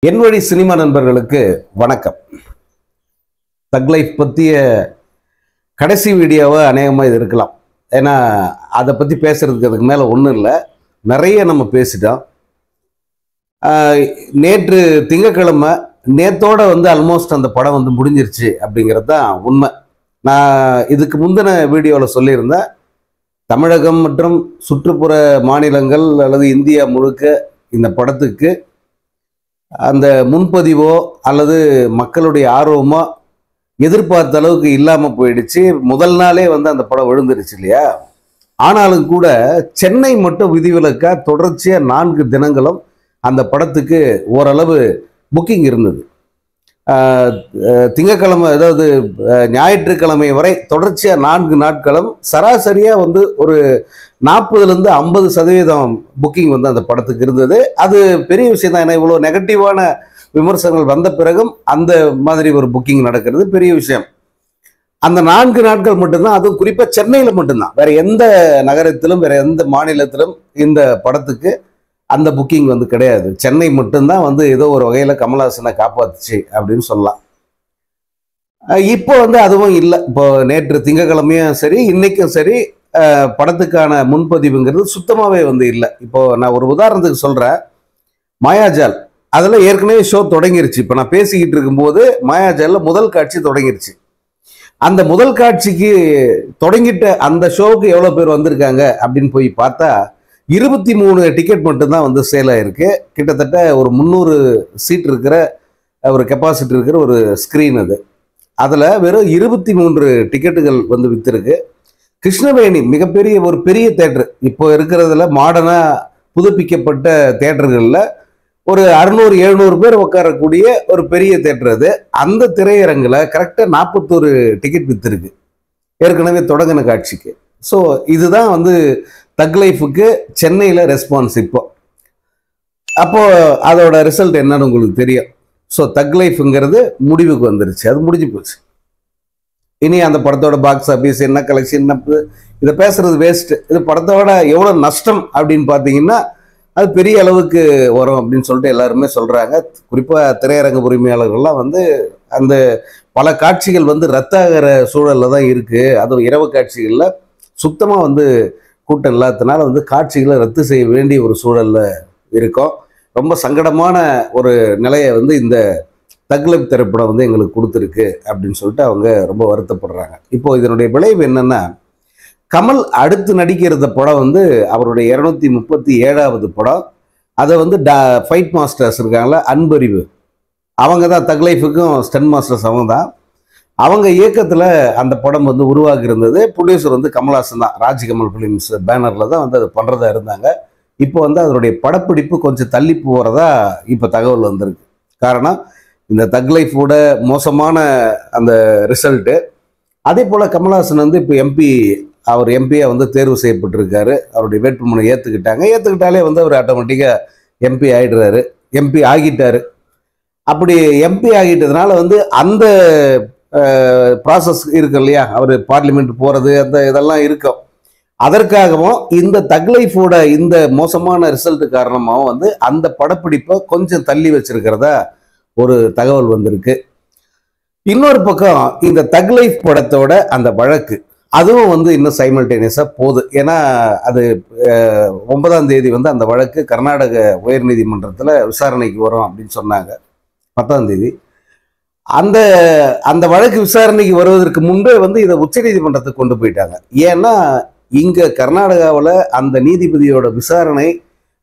என் வழி சினிமா நண்பர்களுக்கு வணக்கம். தக் லைஃப் பற்றிய கடைசி வீடியோவை அநேகமாக இது இருக்கலாம். ஏன்னா அதை பற்றி பேசுறதுக்கு அதுக்கு மேலே ஒன்றும் இல்லை, நிறைய நம்ம பேசிட்டோம். நேற்று திங்கக்கிழமை நேத்தோட ஆல்மோஸ்ட் அந்த படம் முடிஞ்சிருச்சு அப்படிங்கிறது தான் உண்மை. நான் இதுக்கு முந்தின வீடியோவில் சொல்லியிருந்தேன், தமிழகம் மற்றும் சுற்றுப்புற மாநிலங்கள் அல்லது இந்தியா முழுக்க இந்த படத்துக்கு அந்த முன்பதிவோ அல்லது மக்களுடைய ஆர்வமோ எதிர்பார்த்த அளவுக்கு இல்லாமல் போயிடுச்சு. முதல் நாளே அந்த படம் விழுந்துருச்சு இல்லையா. ஆனாலும் கூட சென்னை மட்டும் விதிவிலக்கா தொடர்ச்சியாக 4 தினங்களும் அந்த படத்துக்கு ஓரளவு புக்கிங் இருந்தது. திங்கக்கிழமை அதாவது ஞாயிற்றுக்கிழமை வரை தொடர்ச்சியாக 4 நாட்களும் சராசரியாக ஒரு 40-50% புக்கிங் அந்த படத்துக்கு இருந்தது. அது பெரிய விஷயம் தான். ஏன்னா இவ்வளோ நெகட்டிவான விமர்சனங்கள் வந்த பிறகும் அந்த மாதிரி ஒரு புக்கிங் நடக்கிறது பெரிய விஷயம். அந்த 4 நாட்கள் மட்டும்தான், அதுவும் குறிப்பாக சென்னையில் மட்டும்தான், வேற எந்த நகரத்திலும் வேற எந்த மாநிலத்திலும் இந்த படத்துக்கு அந்த புக்கிங் கிடையாது. சென்னை மட்டும்தான் ஏதோ ஒரு வகையில் கமல்ஹாசனை காப்பாத்துச்சு அப்படின்னு சொல்லலாம். இப்போ அதுவும் இல்லை. இப்போ நேற்று திங்கக்கிழமையும் சரி இன்னைக்கும் சரி படத்துக்கான முன்பதிவுங்கிறது சுத்தமாகவே இல்லை. இப்போ நான் ஒரு உதாரணத்துக்கு சொல்கிறேன், மாயாஜால் அதில் ஏற்கனவே ஷோ தொடங்கிருச்சு. இப்போ நான் பேசிக்கிட்டு இருக்கும்போது மாயாஜாலில் முதல் காட்சி தொடங்கிருச்சு. அந்த முதல் காட்சிக்கு தொடங்கிட்ட அந்த ஷோவுக்கு எவ்வளோ பேர் வந்திருக்காங்க அப்படின்னு போய் பார்த்தா 23 டிக்கெட் மட்டும்தான் சேல் ஆயிருக்கு. கிட்டத்தட்ட ஒரு 300 சீட் இருக்கிற ஒரு கெப்பாசிட்டி இருக்கிற ஒரு ஸ்க்ரீன் அது. அதில் வெறும் 23 டிக்கெட்டுகள் வித்திருக்கு. கிருஷ்ணவேணி மிகப்பெரிய ஒரு பெரிய தேட்டர், இப்போ இருக்கிறதுல மாடர்னாக புதுப்பிக்கப்பட்ட தேட்டர்களில் ஒரு 600-700 பேர் உட்காரக்கூடிய ஒரு பெரிய தேட்டர் அது. அந்த திரையரங்கில் கரெக்டாக 41 டிக்கெட் வித்திருக்கு ஏற்கனவே தொடங்கின காட்சிக்கு. ஸோ இதுதான் தக் லைஃபுக்கு சென்னையில் ரெஸ்பான்ஸ். அப்போ அதோட ரிசல்ட் என்னன்னு உங்களுக்கு தெரியும். ஸோ தக் லைஃப்ங்கிறது முடிவுக்கு வந்துருச்சு, அது முடிஞ்சு போச்சு. இனி அந்த படத்தோட பாக்ஸ் ஆஃபீஸ் என்ன கலெக்ஷன் இதை பேசுறது வேஸ்ட். இது படத்தோட எவ்வளோ நஷ்டம் அப்படின்னு பார்த்தீங்கன்னா அது பெரிய அளவுக்கு வரும் அப்படின்னு சொல்லிட்டு எல்லாருமே சொல்றாங்க. குறிப்பாக திரையரங்கு உரிமையாளர்கள்லாம் அந்த பல காட்சிகள் ரத்தாகிற சூழல்ல தான் இருக்கு. அதுவும் இரவு காட்சிகளில் சுத்தமாக கூட்டம் இல்லாததுனால காட்சிகளை ரத்து செய்ய வேண்டிய ஒரு சூழல்ல இருக்கும். ரொம்ப சங்கடமான ஒரு நிலையை இந்த தக் லைஃப் திரைப்படம் எங்களுக்கு கொடுத்துருக்கு அப்படின்னு சொல்லிட்டு அவங்க ரொம்ப வருத்தப்படுறாங்க. இப்போ இதனுடைய விளைவு என்னன்னா, கமல் அடுத்து நடிக்கிறத படம் அவருடைய 237வது படம். அதை ஃபைட் மாஸ்டர்ஸ் இருக்காங்களா, அன்பறிவு, அவங்க தான் தக் லைஃபுக்கும் ஸ்டன் மாஸ்டர்ஸ் அவங்க தான். அவங்க இயக்கத்தில் அந்த படம் உருவாகி இருந்தது. ப்ரொடியூசர் கமல்ஹாசன் தான், ராஜ்கமல் ஃபிலிம்ஸ் பேனரில் தான் அது பண்ணுறதா இருந்தாங்க. இப்போ அதனுடைய படப்பிடிப்பு கொஞ்சம் தள்ளி போகிறதா இப்போ தகவல் வந்திருக்கு. காரணம் இந்த தக் லைஃபோட மோசமான அந்த ரிசல்ட்டு. அதே போல் கமல்ஹாசன் இப்போ அவர் எம்பியாக தேர்வு செய்யப்பட்டிருக்காரு. அவருடைய வேட்புமனு ஏற்றுக்கிட்டாலே அவர் ஆட்டோமேட்டிக்காக எம்பி ஆகிடுறாரு, எம்பி ஆகிட்டாரு. அப்படி எம்பி ஆகிட்டதுனால அந்த ப்ராசஸ் இருக்கு இல்லையா, அவர் பார்லிமெண்ட் போகிறது இதெல்லாம் இருக்கும். அதற்காகவும் இந்த தக் லைஃபோட இந்த மோசமான ரிசல்ட் காரணமாகவும் அந்த படப்பிடிப்பை கொஞ்சம் தள்ளி வச்சிருக்கிறதா ஒரு தகவல் வந்திருக்கு. இன்னொரு பக்கம் இந்த தக் லைஃப் படத்தோட அந்த வழக்கு அதுவும் இன்னும் சைமல்டேனியஸாக போகுது. ஏன்னா அது 9ஆம் தேதி அந்த வழக்கு கர்நாடக உயர்நீதிமன்றத்தில் விசாரணைக்கு வரும் அப்படின்னு சொன்னாங்க. 10ஆம் தேதி அந்த அந்த வழக்கு விசாரணைக்கு வருவதற்கு முன்பே இதை உச்சநீதிமன்றத்துக்கு கொண்டு போயிட்டாங்க. ஏன்னா இங்கே கர்நாடகாவில் அந்த நீதிபதியோட விசாரணை,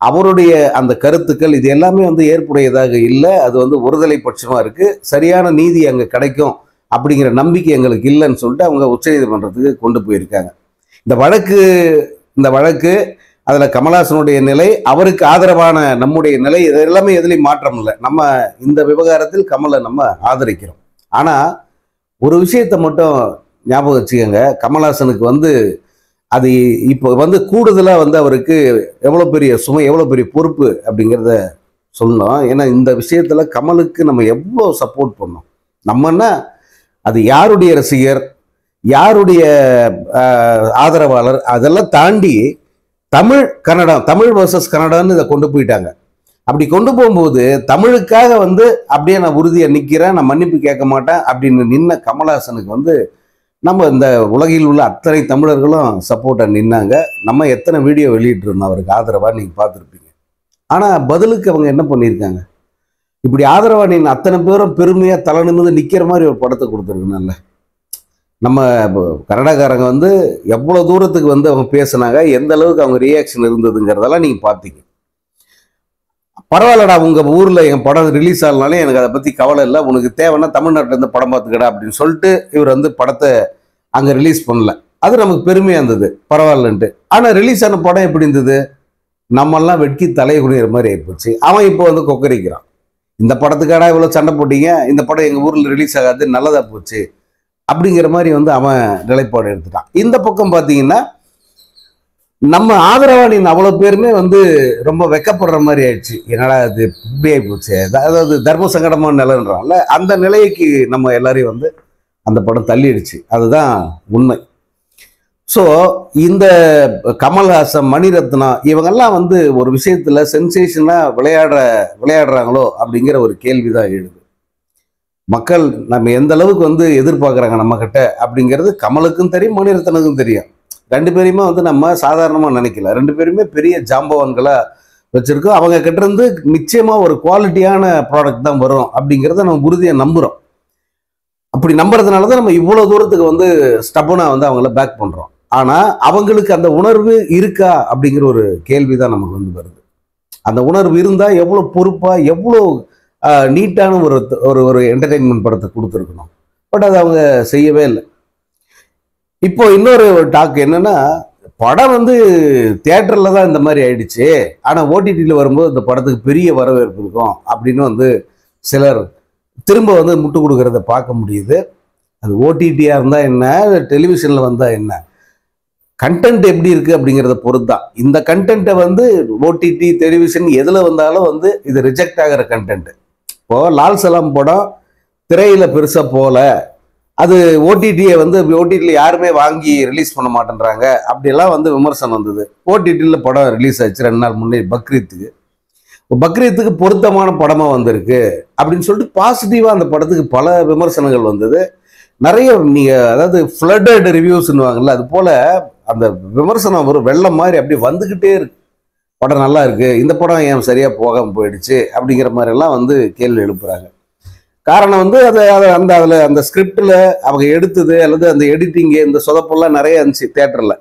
அவருடைய அந்த கருத்துக்கள் இது எல்லாமே ஏற்புடையதாக இல்லை. அது ஒருதலை பட்சமாக இருக்குது. சரியான நீதி அங்கே கிடைக்கும் அப்படிங்கிற நம்பிக்கை எங்களுக்கு இல்லைன்னு சொல்லிட்டு அவங்க உச்சநீதிமன்றத்துக்கு கொண்டு போயிருக்காங்க. இந்த வழக்கு அதில் கமல்ஹாசனுடைய நிலை, அவருக்கு ஆதரவான நம்முடைய நிலை, இது எல்லாமே எதுலையும் மாற்றம் இல்லை. நம்ம இந்த விவகாரத்தில் கமலை நம்ம ஆதரிக்கிறோம். ஆனால் ஒரு விஷயத்தை மட்டும் ஞாபகம் வச்சுக்கோங்க, கமல்ஹாசனுக்கு அது இப்போ கூடுதலாக அவருக்கு எவ்வளோ பெரிய சுமை, எவ்வளோ பெரிய பொறுப்பு அப்படிங்கிறத சொல்லணும். ஏன்னா இந்த விஷயத்தில் கமலுக்கு நம்ம எவ்வளோ சப்போர்ட் பண்ணோம். நம்மன்னா அது யாருடைய ரசிகர், யாருடைய ஆதரவாளர், அதெல்லாம் தாண்டி தமிழ் கன்னடம், தமிழ் வர்சஸ் கன்னடான்னு இதை கொண்டு போயிட்டாங்க. அப்படி கொண்டு போகும்போது தமிழுக்காக வந்து அப்படியே நான் உறுதியாக நிற்கிறேன், நான் மன்னிப்பு கேட்க மாட்டேன் அப்படின்னு நின்ன கமலஹாசனுக்கு வந்து நம்ம இந்த உலகில் உள்ள அத்தனை தமிழர்களும் சப்போர்ட்டாக நின்னாங்க. நம்ம எத்தனை வீடியோ வெளியிட்டிருந்தோம் அவருக்கு ஆதரவாக, நீங்கள் பார்த்துருப்பீங்க. ஆனால் பதிலுக்கு அவங்க என்ன பண்ணியிருக்காங்க, இப்படி ஆதரவாக நின்று அத்தனை பேரும் பெருமையாக தலை நிமிர்ந்து நிற்கிற மாதிரி ஒரு படத்தை கொடுத்துருக்குனால நம்ம கன்னடக்காரங்க வந்து எவ்வளோ தூரத்துக்கு வந்து அவங்க பேசுனாங்க, எந்த அளவுக்கு அவங்க ரியாக்ஷன் இருந்ததுங்கிறதெல்லாம் நீங்கள் பார்த்தீங்க. பரவாயில்லடா, உங்கள் ஊரில் எங்கள் படம் ரிலீஸ் ஆகலனாலே எனக்கு அதை பற்றி கவலை இல்லை, உனக்கு தேவைன்னா தமிழ்நாட்டிலேருந்து படம் பார்த்துக்கடா அப்படின்னு சொல்லிட்டு இவர் வந்து படத்தை அங்கே ரிலீஸ் பண்ணல. அது நமக்கு பெருமையாக இருந்தது, பரவாயில்லன்ட்டு. ஆனால் ரிலீஸ் ஆன படம் எப்படி இருந்தது, நம்மெல்லாம் வெட்கி தலையை குனிகிற மாதிரி ஆகிப்போச்சு. அவன் இப்போ வந்து கொக்கரிக்கிறான், இந்த படத்துக்காடா இவ்வளோ சண்டை போட்டீங்க, இந்த படம் எங்கள் ஊரில் ரிலீஸ் ஆகாது, நல்லதாக போச்சு அப்படிங்கிற மாதிரி வந்து அவன் நிலைப்பாடு எடுத்துட்டான். இந்த பக்கம் பார்த்தீங்கன்னா நம்ம ஆதரவாளின் அவ்வளோ பேருமே வந்து ரொம்ப வெக்கப்படுற மாதிரி ஆயிடுச்சு. என்னடா இது இப்படி ஆகி போச்சு, அதாவது தர்ம சங்கடமான நிலைன்றான்ல, அந்த நிலைக்கு நம்ம எல்லாரையும் வந்து அந்த படம் தள்ளிடுச்சு. அதுதான் உண்மை. ஸோ இந்த கமல்ஹாசன், மணிரத்னா இவங்கெல்லாம் வந்து ஒரு விஷயத்தில் சென்சேஷனாக விளையாடுறாங்களோ அப்படிங்கிற ஒரு கேள்வி தான் எழுது. மக்கள் நம்ம எந்த அளவுக்கு வந்து எதிர்பார்க்குறாங்க நம்மக்கிட்ட அப்படிங்கிறது கமலுக்கும் தெரியும், மணிரத்னுக்கும் தெரியும். ரெண்டு பேரையுமே வந்து நம்ம சாதாரணமாக நினைக்கல, ரெண்டு பேருமே பெரிய ஜாம்பவான்களாக வச்சுருக்கோம். அவங்க கிட்டேருந்து நிச்சயமாக ஒரு குவாலிட்டியான ப்ராடக்ட் தான் வரும் அப்படிங்கிறத நம்ம உறுதியாக நம்புகிறோம். அப்படி நம்புறதுனால தான் நம்ம இவ்வளோ தூரத்துக்கு வந்து ஸ்டபனாக வந்து அவங்கள பேக் பண்ணுறோம். ஆனால் அவங்களுக்கு அந்த உணர்வு இருக்கா அப்படிங்கிற ஒரு கேள்வி தான் நமக்கு வந்து வருது. அந்த உணர்வு இருந்தால் எவ்வளோ பொறுப்பாக, எவ்வளோ நீட்டான ஒரு என்டர்டெயின்மெண்ட் படத்தை கொடுத்துருக்கணும். பட் அதை அவங்க செய்யவே இல்லை. இப்போ இன்னொரு டாக் என்னன்னா, படம் வந்து தியேட்டரில் தான் இந்த மாதிரி ஆயிடுச்சு, ஆனால் ஓடிடியில் வரும்போது இந்த படத்துக்கு பெரிய வரவேற்பு இருக்கும் அப்படின்னு வந்து சிலர் திரும்ப வந்து முட்டு கொடுக்கறத பார்க்க முடியுது. அது ஓடிடியாக இருந்தால் என்ன, டெலிவிஷனில் வந்தால் என்ன, கண்டென்ட் எப்படி இருக்குது அப்படிங்கிறத பொறுத்து தான். இந்த கண்டென்ட்டை வந்து ஓடிடி, டெலிவிஷன் எதில் வந்தாலும் வந்து இது ரிஜெக்ட் ஆகிற கண்டென்ட். இப்போது லால் சலாம் படம் திரையில் பெருசாக போகல, அது ஓடிடியை வந்து ஓடிடியில் யாருமே வாங்கி ரிலீஸ் பண்ண மாட்டேன்றாங்க அப்படியெல்லாம் வந்து விமர்சனம் வந்தது. ஓடிடியில் படம் ரிலீஸ் ஆச்சு 2 நாள் முன்னே, பக்ரீத்துக்கு பொருத்தமான படமாக வந்திருக்கு அப்படின்னு சொல்லிட்டு பாசிட்டிவாக அந்த படத்துக்கு பல விமர்சனங்கள் வந்தது. நிறைய நீங்கள் அதாவது ஃப்ளட்டட் ரிவ்யூஸ்ன்னுவாங்கல்ல, அது போல் அந்த விமர்சனம் ஒரு வெள்ளம் மாதிரி அப்படி வந்துக்கிட்டே இருக்கு. படம் நல்லா இருக்குது, இந்த படம் ஏன் சரியாக போகாமல் போயிடுச்சு அப்படிங்கிற மாதிரிலாம் வந்து கேள்வி எழுப்புறாங்க. காரணம் வந்து அந்த ஸ்கிரிப்டில் அவங்க எடுத்தது அல்லது அந்த எடிட்டிங்கு இந்த சொதப்பெல்லாம் நிறைய இருந்துச்சு தேட்டரில்.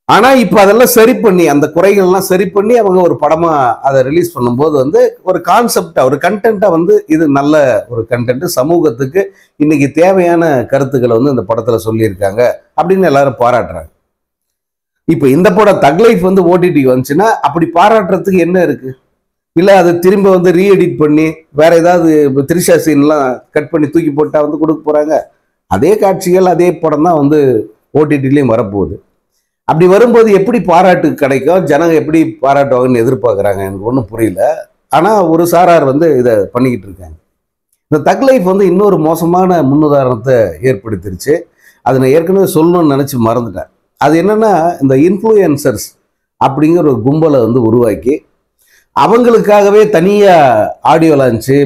ஆனால் இப்போ அதெல்லாம் சரி பண்ணி, அந்த குறைகள்லாம் சரி பண்ணி அவங்க ஒரு படமாக அதை ரிலீஸ் பண்ணும்போது வந்து ஒரு கான்செப்டாக, ஒரு கண்டென்ட்டாக வந்து இது நல்ல ஒரு கண்டென்ட்டு, சமூகத்துக்கு இன்னைக்கு தேவையான கருத்துக்களை வந்து இந்த படத்தில் சொல்லியிருக்காங்க அப்படின்னு எல்லாரும் பாராட்டுறாங்க. இப்போ இந்த படம் தக் லைஃப் வந்து ஓடிடி வந்துச்சுன்னா அப்படி பாராட்டுறதுக்கு என்ன இருக்குது? இல்லை அது திரும்ப வந்து ரீஎடிட் பண்ணி வேற ஏதாவது த்ரிஷா சீன்லாம் கட் பண்ணி தூக்கி போட்டால் வந்து கொடுக்க போகிறாங்க. அதே காட்சிகள் அதே படம் தான் வந்து ஓடிடிலையும் வரப்போகுது. அப்படி வரும்போது எப்படி பாராட்டு கிடைக்கும், ஜனங்க எப்படி பாராட்டுவாங்கன்னு எதிர்பார்க்குறாங்க, எனக்கு ஒன்றும் புரியல. ஆனால் ஒரு சாரார் வந்து இதை பண்ணிக்கிட்டு இருக்காங்க. இந்த தக் லைஃப் வந்து இன்னொரு மோசமான முன்னுதாரணத்தை ஏற்படுத்திருச்சு. அதை நான் ஏற்கனவே சொல்லணும்னு நினச்சி மறந்துட்டேன். அது என்னென்னா, இந்த இன்ஃப்ளூயன்சர்ஸ் அப்படிங்கிற ஒரு கும்பலை வந்து உருவாக்கி அவங்களுக்காகவே தனியாக ஆடியோ லான்ச்சு,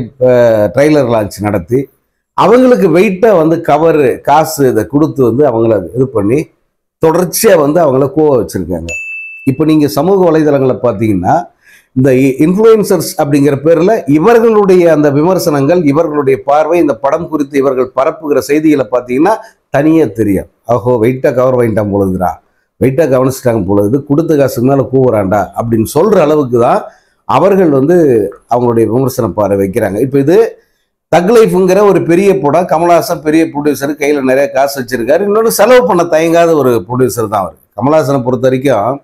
ட்ரெய்லர் லான்ச் நடத்தி அவங்களுக்கு வெயிட்டாக வந்து கவரு காசு இதை கொடுத்து வந்து அவங்கள இது பண்ணி தொடர்ச்சியாக வந்து அவங்கள கோவ வச்சுருக்காங்க. இப்போ நீங்கள் சமூக வலைதளங்களை பார்த்தீங்கன்னா இந்த இன்ஃப்ளூயன்சர்ஸ் அப்படிங்கிற பேரில் இவர்களுடைய அந்த விமர்சனங்கள், இவர்களுடைய பார்வை, இந்த படம் குறித்து இவர்கள் பரப்புகிற செய்திகளை பார்த்தீங்கன்னா தனியாக தெரியும். ஆஹோ, வெயிட்டாக கவர் வாங்கிட்டான் பொழுதுடா, வெயிட்டாக கவனிச்சிட்டாங்க பொழுது, கொடுத்த காசுக்கு மேலே கூவுறாண்டா அப்படின்னு சொல்கிற அளவுக்கு தான் அவர்கள் வந்து அவங்களுடைய விமர்சன பார்வை வைக்கிறாங்க. இப்போ இது தக் லைஃப்ங்கிற ஒரு பெரிய படம், கமல்ஹாசன் பெரிய ப்ரொடியூசர், கையில் நிறைய காசு வச்சிருக்காரு, இன்னொன்று செலவு பண்ண தயங்காத ஒரு ப்ரொடியூசர் தான் அவர். கமல்ஹாசனை பொறுத்த வரைக்கும்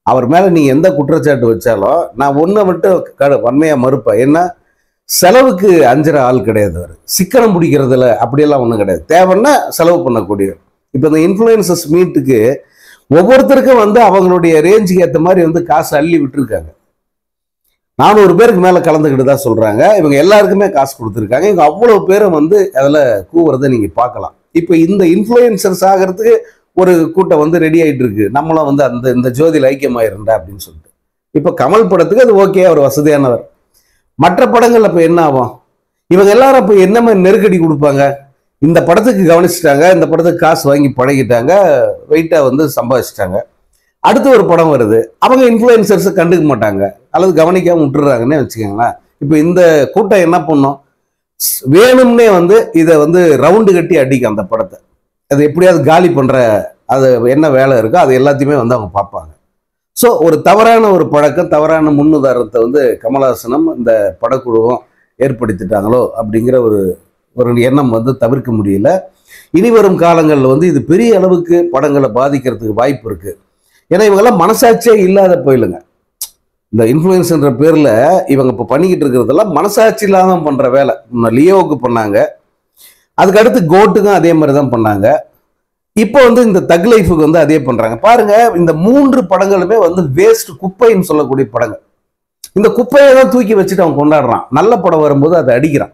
அவர் மேலே நீங்கள் எந்த குற்றச்சாட்டு வச்சாலும் நான் ஒன்றை மட்டும் வன்மையாக மறுப்பேன். ஏன்னா செலவுக்கு அஞ்சுற ஆள் கிடையாது அவர், சிக்கனம் பிடிக்கிறதுல அப்படியெல்லாம் ஒன்றும் கிடையாது, தேவைன்னா செலவு பண்ணக்கூடிய. இப்போ இந்த இன்ஃப்ளூயன்சஸ் மீட்டுக்கு ஒவ்வொருத்தருக்கும் வந்து அவங்களுடைய ரேஞ்சுக்கு ஏற்ற மாதிரி வந்து காசு அள்ளி விட்டுருக்காங்க. 400 பேருக்கு மேலே கலந்துக்கிட்டு தான் சொல்கிறாங்க. இவங்க எல்லாருக்குமே காசு கொடுத்துருக்காங்க. இவங்க அவ்வளோ பேரும் வந்து அதில் கூவுறதை நீங்கள் பார்க்கலாம். இப்போ இந்த இன்ஃப்ளூயன்சர்ஸ் ஆகிறதுக்கு ஒரு கூட்டம் வந்து ரெடி ஆகிட்டு இருக்கு. நம்மளும் வந்து இந்த ஜோதியில் ஐக்கியமாயிருந்தா அப்படின்னு சொல்லிட்டு இப்போ கமல் படத்துக்கு அது ஓகே, அவர் வசதியானவர். மற்ற படங்கள்ல இப்போ என்ன ஆகும்? இவங்க எல்லாரும் இப்போ என்ன மாதிரி நெருக்கடி கொடுப்பாங்க? இந்த படத்துக்கு கவனிச்சுட்டாங்க, இந்த படத்துக்கு காசு வாங்கி பழகிட்டாங்க, வெயிட்டா வந்து சம்பாதிச்சிட்டாங்க. அடுத்து ஒரு படம் வருது, அவங்க இன்ஃப்ளூயன்சர்ஸை கண்டுக்க மாட்டாங்க அல்லது கவனிக்காம விட்டுறாங்கன்னே வச்சுக்கோங்களேன். இப்போ இந்த கூட்டம் என்ன பண்ணும்? வேணும்னே வந்து இதை வந்து ரவுண்டு கட்டி அடிக்கும் அந்த படத்தை. அது எப்படியாவது காலி பண்ற, அது என்ன வேலை இருக்கோ அது எல்லாத்தையுமே வந்து அவங்க பார்ப்பாங்க. ஸோ ஒரு தவறான ஒரு பழக்கம், தவறான முன்னுதாரணத்தை வந்து கமலஹாசனும் இந்த படக்குழுவும் ஏற்படுத்திட்டாங்களோ அப்படிங்கிற ஒரு எண்ணம் வந்து தவிர்க்க முடியல. இனி வரும் காலங்களில் வந்து இது பெரிய அளவுக்கு படங்களை பாதிக்கிறதுக்கு வாய்ப்பு இருக்கு. ஏன்னா இவங்கெல்லாம் மனசாட்சியே இல்லாத போயிலுங்க. இந்த இன்ஃப்ளூயன்ஸ்ன்ற பேர்ல இவங்க இப்போ பண்ணிக்கிட்டு இருக்கிறதெல்லாம் மனசாட்சி இல்லாம பண்ற வேலை. லியோவுக்கு பண்ணாங்க, அதுக்கு அடுத்து கோட்டுக்கும் அதே மாதிரி தான் பண்ணாங்க. இப்போ வந்து இந்த தக் லைஃபுக்கு வந்து அதே பண்றாங்க. பாருங்க, இந்த 3 படங்களுமே வந்து வேஸ்ட், குப்பைன்னு சொல்லக்கூடிய படங்கள். இந்த குப்பையை தான் தூக்கி வச்சுட்டு அவன் கொண்டாடுறான். நல்ல படம் வரும்போது அதை அடிக்கிறான்.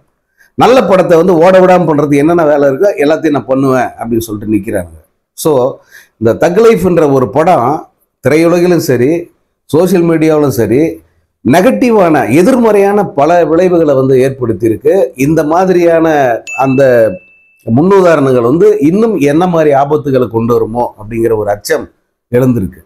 நல்ல படத்தை வந்து ஓட விடாம பண்றது என்னென்ன வேலை இருக்கோ எல்லாத்தையும் நான் பண்ணுவேன் அப்படின்னு சொல்லிட்டு நிற்கிறாங்க. ஸோ இந்த தக் லைஃப்ன்ற ஒரு படம் திரையுலகிலும் சரி, சோசியல் மீடியாவிலும் சரி, நெகட்டிவான எதிர்மறையான பல விளைவுகளை வந்து ஏற்படுத்தியிருக்கு. இந்த மாதிரியான அந்த முன்னுதாரணங்கள் வந்து இன்னும் என்ன மாதிரி ஆபத்துகளை கொண்டு வருமோ அப்படிங்கிற ஒரு அச்சம் எழுந்திருக்கு.